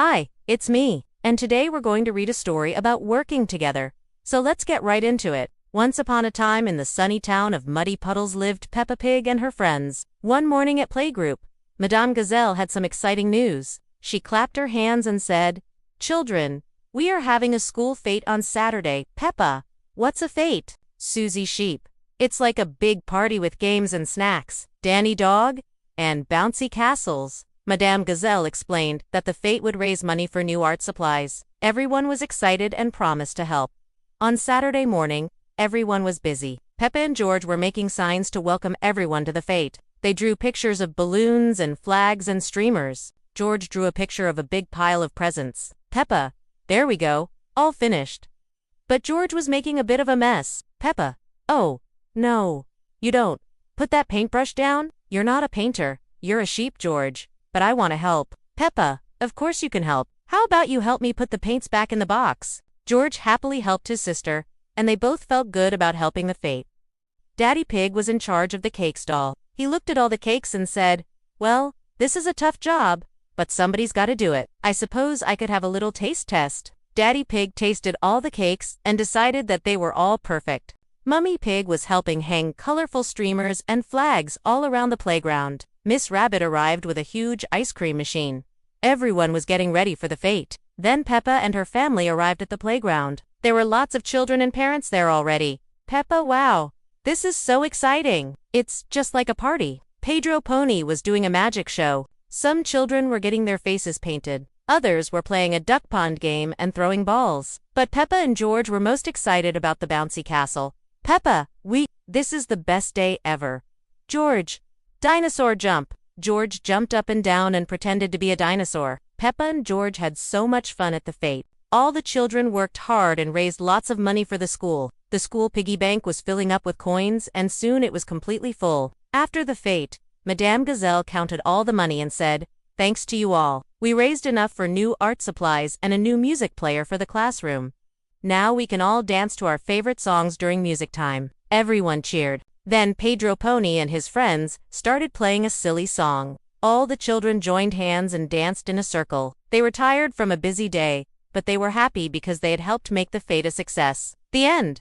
Hi, it's me, and today we're going to read a story about working together. So let's get right into it. Once upon a time in the sunny town of Muddy Puddles lived Peppa Pig and her friends. One morning at Playgroup, Madame Gazelle had some exciting news. She clapped her hands and said, "Children, we are having a school fete on Saturday." "Peppa, what's a fete?" Suzy Sheep. "It's like a big party with games and snacks, Danny Dog, and bouncy castles." Madame Gazelle explained that the fete would raise money for new art supplies. Everyone was excited and promised to help. On Saturday morning, everyone was busy. Peppa and George were making signs to welcome everyone to the fete. They drew pictures of balloons and flags and streamers. George drew a picture of a big pile of presents. "Peppa, there we go, all finished." But George was making a bit of a mess. "Peppa, oh, no, you don't. Put that paintbrush down. You're not a painter, you're a sheep, George. But I want to help." "Peppa, of course you can help. How about you help me put the paints back in the box?" George happily helped his sister, and they both felt good about helping the fete. Daddy Pig was in charge of the cake stall. He looked at all the cakes and said, "Well, this is a tough job, but somebody's got to do it. I suppose I could have a little taste test." Daddy Pig tasted all the cakes and decided that they were all perfect. Mummy Pig was helping hang colorful streamers and flags all around the playground. Miss Rabbit arrived with a huge ice cream machine. Everyone was getting ready for the fete. Then Peppa and her family arrived at the playground. There were lots of children and parents there already. "Peppa, wow, this is so exciting. It's just like a party." Pedro Pony was doing a magic show. Some children were getting their faces painted. Others were playing a duck pond game and throwing balls. But Peppa and George were most excited about the bouncy castle. "Peppa, this is the best day ever." "George, dinosaur jump." George jumped up and down and pretended to be a dinosaur. Peppa and George had so much fun at the fete. All the children worked hard and raised lots of money for the school. The school piggy bank was filling up with coins, and soon it was completely full. After the fete, Madame Gazelle counted all the money and said, "Thanks to you all. We raised enough for new art supplies and a new music player for the classroom. Now we can all dance to our favorite songs during music time." Everyone cheered. Then Pedro Pony and his friends started playing a silly song. All the children joined hands and danced in a circle. They were tired from a busy day, but they were happy because they had helped make the fete a success. The end.